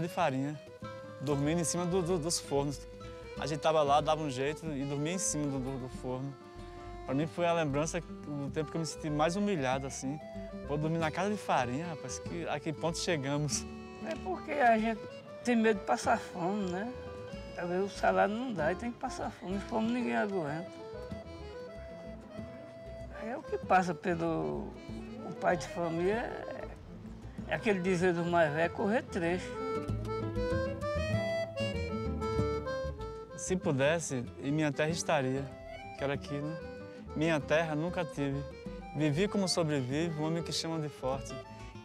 De farinha, dormindo em cima dos fornos. A gente tava lá, dava um jeito e dormia em cima do forno. Para mim foi a lembrança, o tempo que eu me senti mais humilhado, assim. Pô, dormir na casa de farinha, rapaz, a que ponto chegamos? É porque a gente tem medo de passar fome, né? Talvez o salário não dá e tem que passar fome. Fome ninguém aguenta. É o que passa pelo o pai de família, é aquele dizer do mais velho, correr trecho. Se pudesse, em minha terra estaria, que era aqui, né? Minha terra nunca tive. Vivi como sobrevive um homem que chamam de forte,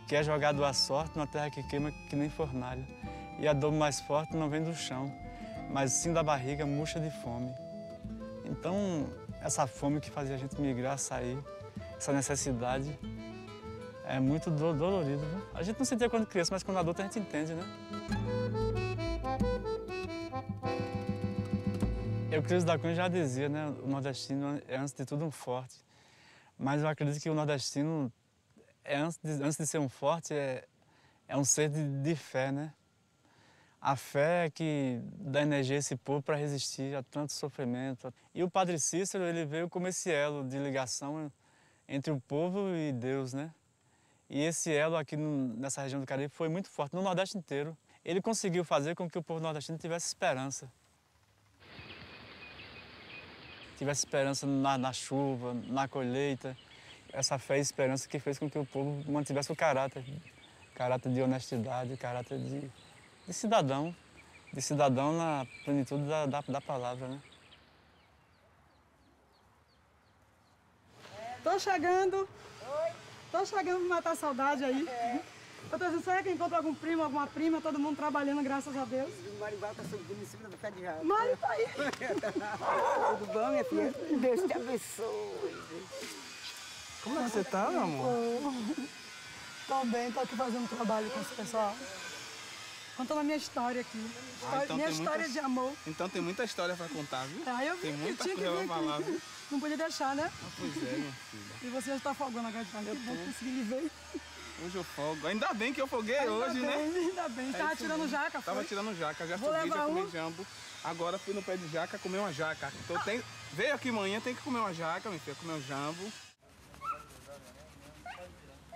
que é jogado à sorte numa terra que queima que nem fornalha. E a dor mais forte não vem do chão, mas sim da barriga murcha de fome. Então, essa fome que fazia a gente migrar, sair, essa necessidade, é muito dolorido, viu? A gente não sentia quando criança, mas quando adulto a gente entende, né? Euclides da Cunha já dizia, né? O nordestino é, antes de tudo, um forte. Mas eu acredito que o nordestino, antes de ser um forte, é um ser de fé, né? A fé é que dá energia a esse povo para resistir a tanto sofrimento. E o Padre Cícero, ele veio como esse elo de ligação entre o povo e Deus, né? E esse elo aqui nessa região do Caribe foi muito forte, no Nordeste inteiro. Ele conseguiu fazer com que o povo nordestino tivesse esperança. Tivesse esperança na chuva, na colheita. Essa fé e esperança que fez com que o povo mantivesse o caráter de honestidade, caráter de cidadão na plenitude da palavra, né? Tô chegando. Oi. Tô chegando pra matar a saudade aí. Eu tô dizendo, será que encontra algum primo, alguma prima, todo mundo trabalhando, graças a Deus. O Maribal tá subindo em cima do pé de rato. Mari tá aí. Tudo bom, minha filha? Deus te abençoe. Como é que você tá, meu amor? Tô bem, tô aqui fazendo trabalho com esse pessoal. Contando a minha história aqui. Então minha história de amor. Então tem muita história pra contar, viu? Tem muita coisa coisa pra falar, viu? Não podia deixar, né? Pois é, minha filha. E você já está folgando agora de tarde. Que bom que consegui lhe ver. Hoje eu folgo. Ainda bem que eu folguei hoje, né? Ainda bem. Tava tirando jaca, foi? Tava tirando jaca. Já Vou subi, já levar comi jambo. Agora fui no pé de jaca comer uma jaca. Então veio aqui amanhã, tem que comer uma jaca, minha filha, comer um jambo.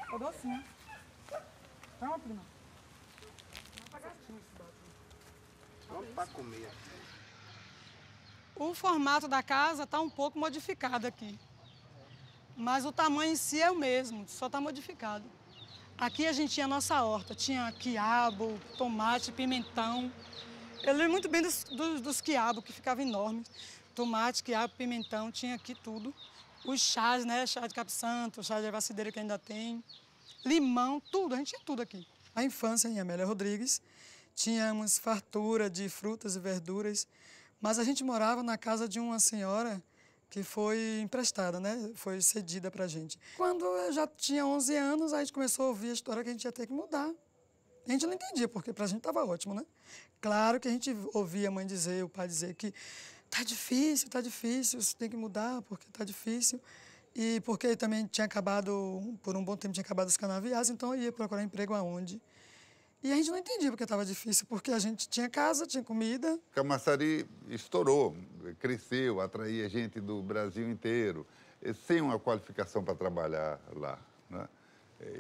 Tô docinho. Calma, prima. Vamos pra comer. O formato da casa está um pouco modificado aqui. Mas o tamanho em si é o mesmo, só está modificado. Aqui a gente tinha a nossa horta, tinha quiabo, tomate, pimentão. Eu lembro muito bem dos quiabos, que ficavam enormes. Tomate, quiabo, pimentão, tinha aqui tudo. Os chás, né? Chá de capim-santo, chá de ervacideira que ainda tem. Limão, tudo, a gente tinha tudo aqui. A infância em Amélia Rodrigues, tínhamos fartura de frutas e verduras, mas a gente morava na casa de uma senhora que foi emprestada, né? Foi cedida pra gente. Quando eu já tinha 11 anos, a gente começou a ouvir a história que a gente ia ter que mudar. A gente não entendia, porque pra gente estava ótimo, né? Claro que a gente ouvia a mãe dizer, o pai dizer que tá difícil, você tem que mudar porque tá difícil. E porque também tinha acabado, por um bom tempo tinha acabado os canaviais, então eu ia procurar emprego aonde. E a gente não entendia porque estava difícil, porque a gente tinha casa, tinha comida. Camaçari estourou, cresceu, atraía gente do Brasil inteiro, sem uma qualificação para trabalhar lá, né?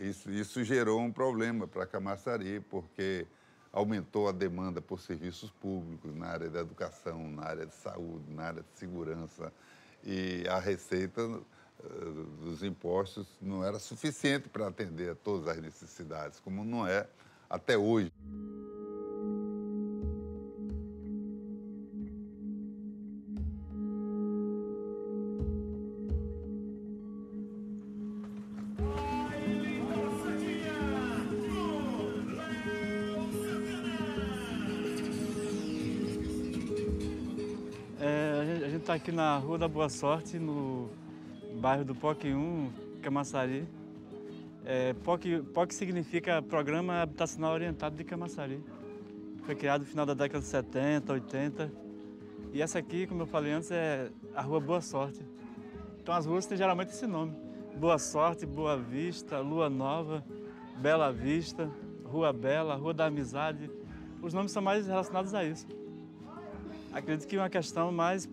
Isso gerou um problema para Camaçari, porque aumentou a demanda por serviços públicos na área da educação, na área de saúde, na área de segurança. E a receita dos impostos não era suficiente para atender a todas as necessidades, como não é até hoje. A gente está aqui na Rua da Boa Sorte, no bairro do POC 1, Camaçari. POC significa Programa Habitacional Orientado de Camaçari. Foi criado no final da década de 70, 80. E essa aqui, como eu falei antes, é a Rua Boa Sorte. Então as ruas têm geralmente esse nome. Boa Sorte, Boa Vista, Lua Nova, Bela Vista, Rua Bela, Rua da Amizade, os nomes são mais relacionados a isso. Acredito que é uma questão mais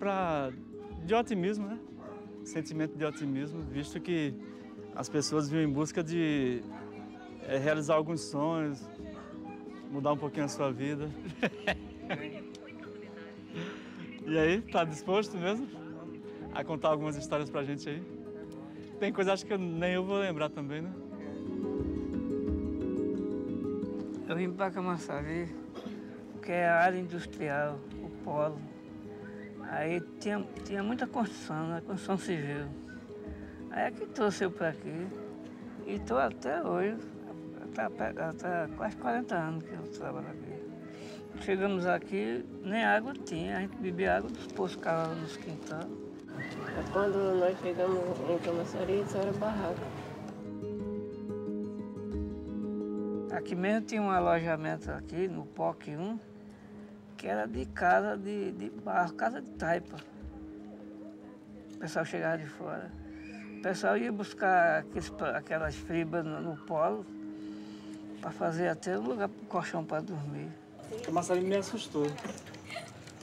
de otimismo, né? Sentimento de otimismo, visto que as pessoas vinham em busca de realizar alguns sonhos, mudar um pouquinho a sua vida. E aí, tá disposto mesmo a contar algumas histórias pra gente aí? Tem coisa acho que nem eu vou lembrar também, né? Eu vim para Camaçari, que é a área industrial, o polo. Aí tinha muita construção, né? Construção civil. Aí é que trouxe eu para aqui. E estou até hoje, tá quase 40 anos que eu trabalho aqui. Chegamos aqui, nem água tinha, a gente bebia água dos poços que estavam nos quintais. Quando nós chegamos em Camaçari, isso era barraca. Aqui mesmo tinha um alojamento aqui, no POC 1, que era de casa de barro, casa de taipa. O pessoal chegava de fora. O pessoal ia buscar aquelas fribas no polo para fazer até um lugar para o colchão para dormir. Camaçari me assustou.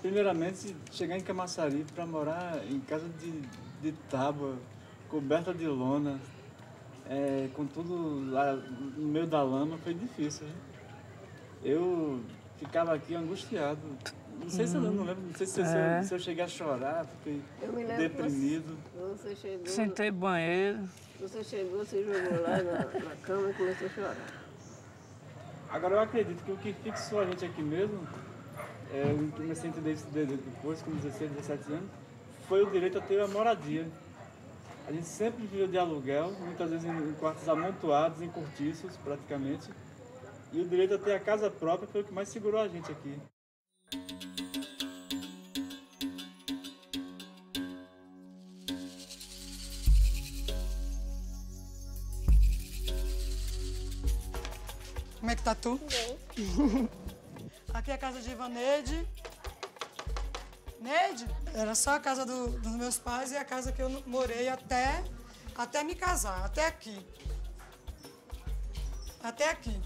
Primeiramente, chegar em Camaçari para morar em casa de tábua, coberta de lona, com tudo lá no meio da lama, foi difícil. Né? Eu ficava aqui angustiado. Não sei se eu não lembro, não sei se eu cheguei a chorar, fiquei deprimido. Você chegou, Sentei no banheiro. você chegou, se jogou lá na cama e começou a chorar. Agora eu acredito que o que fixou a gente aqui mesmo, eu comecei a entender isso depois, com 16, 17 anos, foi o direito a ter a moradia. A gente sempre viveu de aluguel, muitas vezes em quartos amontoados, em cortiços praticamente. E o direito a ter a casa própria foi o que mais segurou a gente aqui. Como é que tá tu? Bem. Aqui é a casa de Ivaneide. Neide, era só a casa dos meus pais e a casa que eu morei até me casar, até aqui. Até aqui.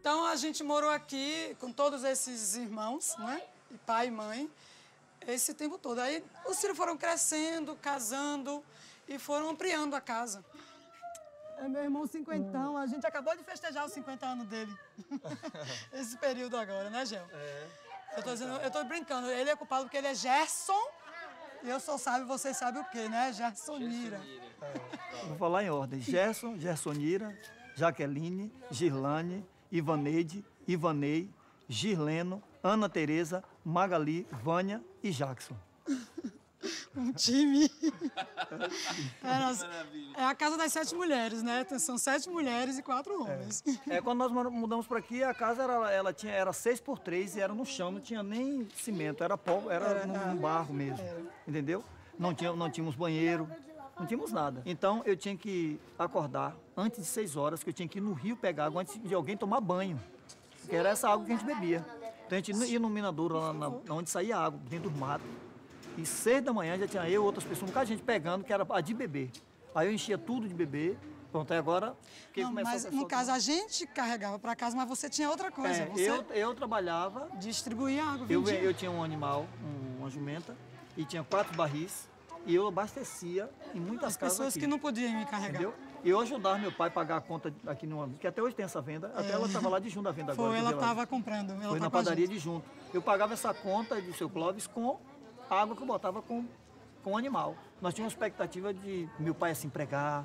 Então a gente morou aqui com todos esses irmãos, né? E pai e mãe, esse tempo todo. Aí os filhos foram crescendo, casando e foram ampliando a casa. É meu irmão cinquentão, a gente acabou de festejar os 50 anos dele. Esse período agora, né, Gel? Eu tô brincando, ele é culpado porque ele é Gerson e eu só sabe, você sabe o quê, né? Gersonira. Vou falar em ordem. Gerson, Gersonira, Jaqueline, Girlane, Ivaneide, Ivanei, Girleno, Ana Tereza, Magali, Vânia e Jackson. Um time. É a casa das 7 mulheres, né? São 7 mulheres e 4 homens. Quando nós mudamos para aqui, a casa era 6x3 e era no chão, não tinha nem cimento, era pó, era no barro mesmo, entendeu? Não tínhamos banheiro, não tínhamos nada. Então eu tinha que acordar antes de 6 horas, que eu tinha que ir no rio pegar água antes de alguém tomar banho, que era essa água que a gente bebia. Então a gente ia no minadouro, lá onde saía água, dentro do mato. E 6 da manhã já tinha eu e outras pessoas, um bocado de gente pegando, que era a de beber. Aí eu enchia tudo de beber. Pronto, aí agora... Não, mas no caso a gente carregava para casa, mas você tinha outra coisa. Eu trabalhava... Distribuía água, eu tinha um animal, uma jumenta, e tinha 4 barris, e eu abastecia em muitas casas pessoas aqui, que não podiam me carregar. entendeu? E eu ajudava meu pai a pagar a conta aqui numa... que até hoje tem essa venda, até ela estava lá de junto da venda agora. Foi, ela estava comprando. Ela Foi tá na com a padaria gente. de junto. Eu pagava essa conta de seu Clóvis com a água que eu botava com o animal. Nós tínhamos expectativa de meu pai se empregar,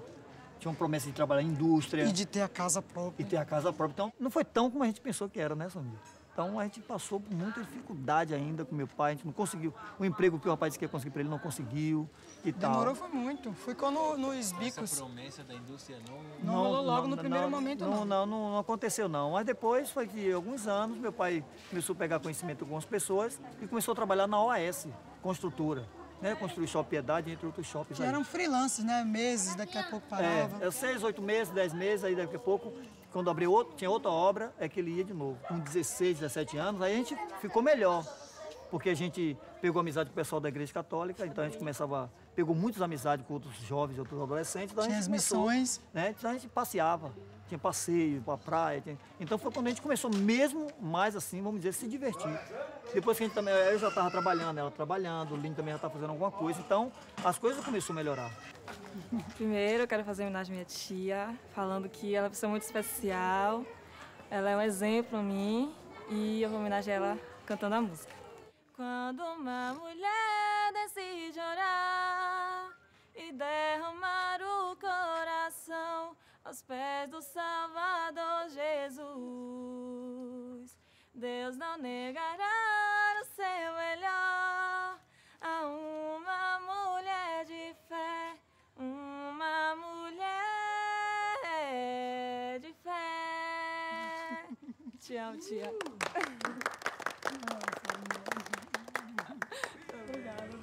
tinha uma promessa de trabalhar em indústria. E de ter a casa própria. E ter a casa própria. Então, não foi tão como a gente pensou que era, né, Samir? Então, a gente passou por muita dificuldade ainda com meu pai. A gente não conseguiu. O emprego que o rapaz disse que ia conseguir para ele, não conseguiu e tal. Demorou foi muito. Ficou nos bicos. Essa promessa da indústria Não rolou logo no primeiro momento, não. Não aconteceu, não. Mas depois, foi que alguns anos, meu pai começou a pegar conhecimento com algumas pessoas e começou a trabalhar na OAS, construtora. Né? Construir Shopping Piedade, entre outros shoppings. Que eram freelancers, né? Meses, daqui a pouco parava. 6, 8 meses, 10 meses, aí daqui a pouco, quando abriu tinha outra obra, é que ele ia de novo. Com 16, 17 anos, aí a gente ficou melhor. Porque a gente pegou amizade com o pessoal da Igreja Católica, então a gente começava a pegou muitas amizades com outros jovens, outros adolescentes. Então Tinha a as gente começou, missões. né? Então a gente passeava, tinha passeio para praia. Então foi quando a gente começou mesmo mais assim, vamos dizer, se divertir. Depois que a gente também, eu já estava trabalhando, ela trabalhando, o Lino também já estava fazendo alguma coisa. Então as coisas começaram a melhorar. Primeiro, eu quero fazer homenagem à minha tia, falando que ela é uma pessoa muito especial, ela é um exemplo para mim e eu vou homenagear ela cantando a música. Quando uma mulher decide orar e derramar o coração aos pés do Salvador Jesus, Deus não negará o seu melhor a uma mulher de fé. Uma mulher de fé. Te amo, tia. Obrigada.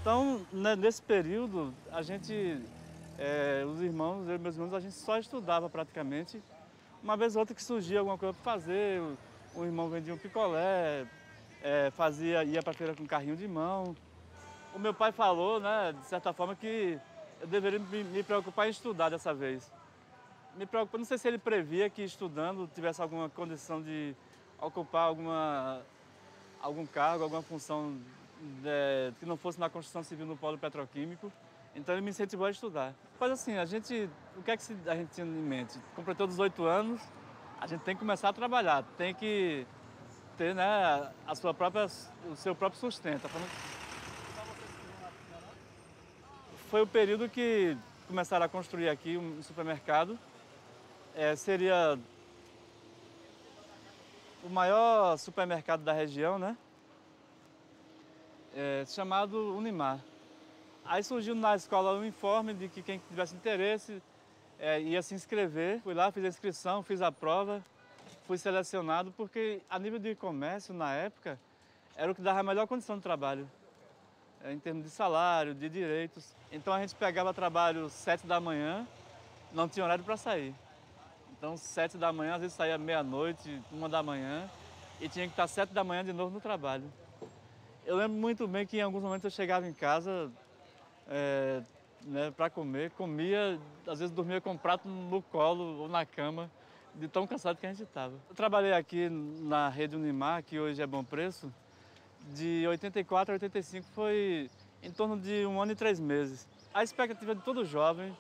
Então, nesse período, a gente, os irmãos, eu e meus irmãos, a gente só estudava praticamente. Uma vez ou outra que surgia alguma coisa para fazer, o irmão vendia um picolé, ia para a feira com carrinho de mão. O meu pai falou, né, de certa forma, que eu deveria me preocupar em estudar dessa vez. Me preocupa, não sei se ele previa que estudando tivesse alguma condição de ocupar algum cargo, alguma função que não fosse na construção civil no polo petroquímico. Então ele me incentivou a estudar. Mas assim, o que é que a gente tinha em mente? Completou 18 anos, a gente tem que começar a trabalhar, tem que ter, né, o seu próprio sustento. Foi o período que começaram a construir aqui um supermercado. Seria o maior supermercado da região, né? Chamado Unimar. Aí surgiu na escola um informe de que quem tivesse interesse ia se inscrever. Fui lá, fiz a inscrição, fiz a prova, fui selecionado porque a nível de comércio, na época, era o que dava a melhor condição de trabalho, em termos de salário, de direitos. Então a gente pegava trabalho 7 da manhã, não tinha horário para sair. Então 7 da manhã, às vezes saía meia-noite, 1 da manhã, e tinha que estar 7 da manhã de novo no trabalho. Eu lembro muito bem que em alguns momentos eu chegava em casa para comer, comia, às vezes dormia com um prato no colo ou na cama, de tão cansado que a gente estava. Eu trabalhei aqui na rede Unimar, que hoje é Bom Preço, de 84 a 85 foi em torno de 1 ano e 3 meses. A expectativa de todo jovem,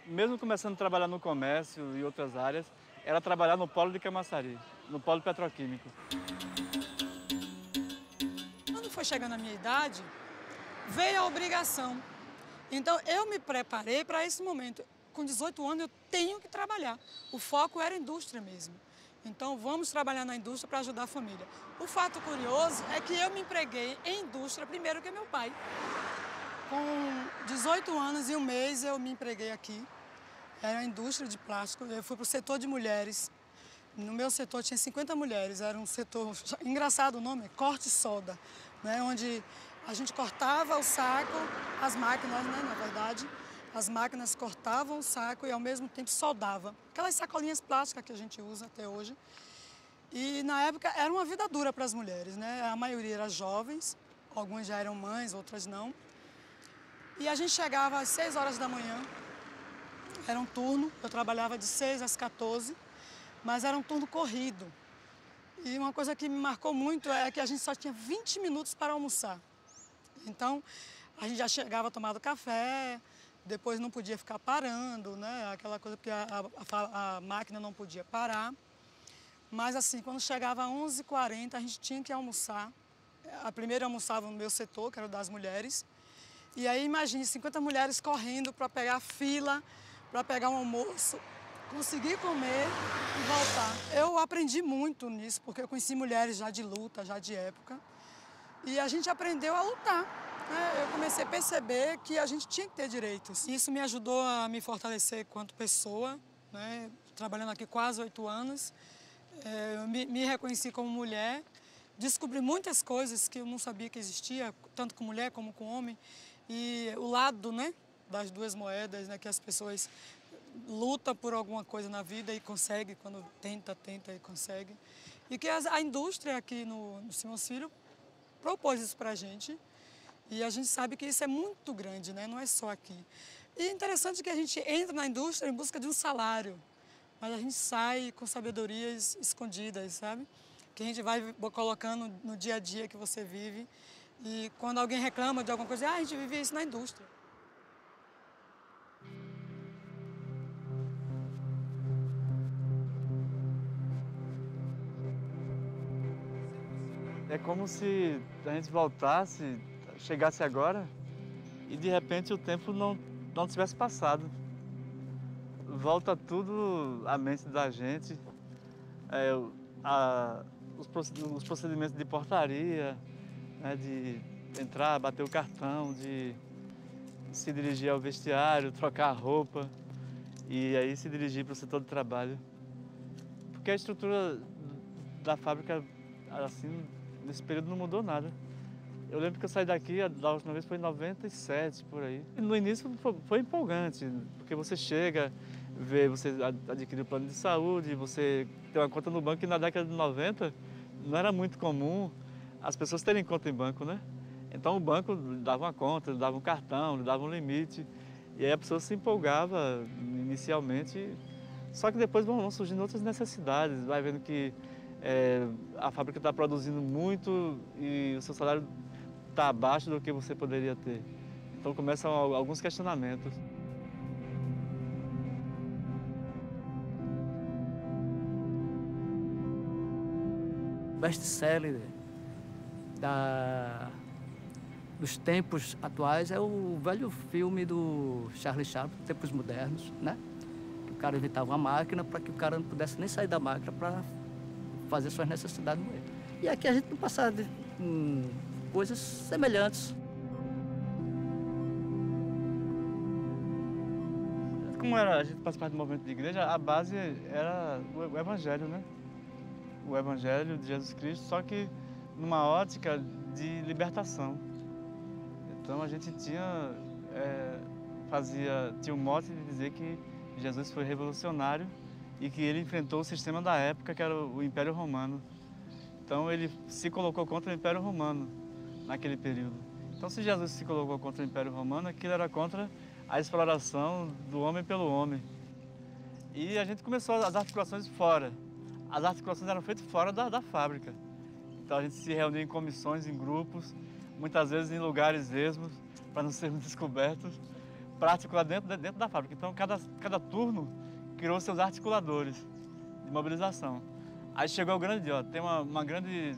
mesmo começando a trabalhar no comércio e outras áreas, era trabalhar no polo de Camaçari, no polo petroquímico. Quando foi chegando a minha idade, veio a obrigação. Então, eu me preparei para esse momento. Com 18 anos, eu tenho que trabalhar. O foco era a indústria mesmo. Então, vamos trabalhar na indústria para ajudar a família. O fato curioso é que eu me empreguei em indústria primeiro que meu pai. Com 18 anos e 1 mês, eu me empreguei aqui. Era a indústria de plástico. Eu fui para o setor de mulheres. No meu setor tinha 50 mulheres. Era um setor, engraçado o nome, corte soda, né? Onde a gente cortava o saco, as máquinas, né, na verdade, as máquinas cortavam o saco e ao mesmo tempo soldavam. Aquelas sacolinhas plásticas que a gente usa até hoje. E na época era uma vida dura para as mulheres, né? A maioria era jovens, algumas já eram mães, outras não. E a gente chegava às 6 horas da manhã, era um turno, eu trabalhava de 6 às 14, mas era um turno corrido. E uma coisa que me marcou muito é que a gente só tinha 20 minutos para almoçar. Então, a gente já chegava tomando café, depois não podia ficar parando, né? Aquela coisa porque a máquina não podia parar. Mas assim, quando chegava às 11h40, a gente tinha que almoçar. A primeira almoçava no meu setor, que era o das mulheres. E aí, imagine, 50 mulheres correndo para pegar fila, para pegar um almoço, conseguir comer e voltar. Eu aprendi muito nisso, porque eu conheci mulheres já de luta, já de época. E a gente aprendeu a lutar, né? Eu comecei a perceber que a gente tinha que ter direitos. Isso me ajudou a me fortalecer quanto pessoa, né? Trabalhando aqui quase 8 anos. Eu me reconheci como mulher, descobri muitas coisas que eu não sabia que existia, tanto com mulher como com homem. E o lado, né, das duas moedas, né, que as pessoas lutam por alguma coisa na vida e conseguem, quando tenta e consegue. E que a indústria aqui no Simões Filho propôs isso para a gente. E a gente sabe que isso é muito grande, né? Não é só aqui. E é interessante que a gente entra na indústria em busca de um salário, mas a gente sai com sabedorias escondidas, sabe? Que a gente vai colocando no dia a dia que você vive. E quando alguém reclama de alguma coisa, a gente vive isso na indústria. É como se a gente voltasse, chegasse agora e de repente o tempo não tivesse passado. Volta tudo à mente da gente, os procedimentos de portaria, né, de entrar, bater o cartão, de se dirigir ao vestiário, trocar a roupa e aí se dirigir para o setor de trabalho. Porque a estrutura da fábrica, assim, nesse período não mudou nada. Eu lembro que eu saí daqui, da última vez foi em 97, por aí. E no início foi empolgante, porque você chega, vê, você adquire o plano de saúde, você tem uma conta no banco, e na década de 90 não era muito comum as pessoas terem conta em banco, né? Então o banco dava uma conta, dava um cartão, dava um limite, e aí a pessoa se empolgava inicialmente, só que depois vão surgindo outras necessidades, vai vendo que a fábrica está produzindo muito e o seu salário está abaixo do que você poderia ter. Então começam alguns questionamentos. Best-seller dos tempos atuais é o velho filme do Charlie Chaplin, Tempos Modernos, né? Que o cara inventava uma máquina para que o cara não pudesse nem sair da máquina para fazer suas necessidades no meio. E aqui a gente não passa de coisas semelhantes. Como a gente participava do movimento de igreja, a base era o Evangelho, né? O Evangelho de Jesus Cristo, só que numa ótica de libertação. Então a gente tinha o mote de dizer que Jesus foi revolucionário e que ele enfrentou o sistema da época, que era o Império Romano. Então ele se colocou contra o Império Romano naquele período. Então se Jesus se colocou contra o Império Romano, aquilo era contra a exploração do homem pelo homem. E a gente começou as articulações fora. As articulações eram feitas fora da fábrica. Então a gente se reunia em comissões, em grupos, muitas vezes em lugares esmos, para não sermos descobertos, para articular dentro da fábrica. Então cada turno criou seus articuladores de mobilização. Aí chegou o grande dia, tem uma grande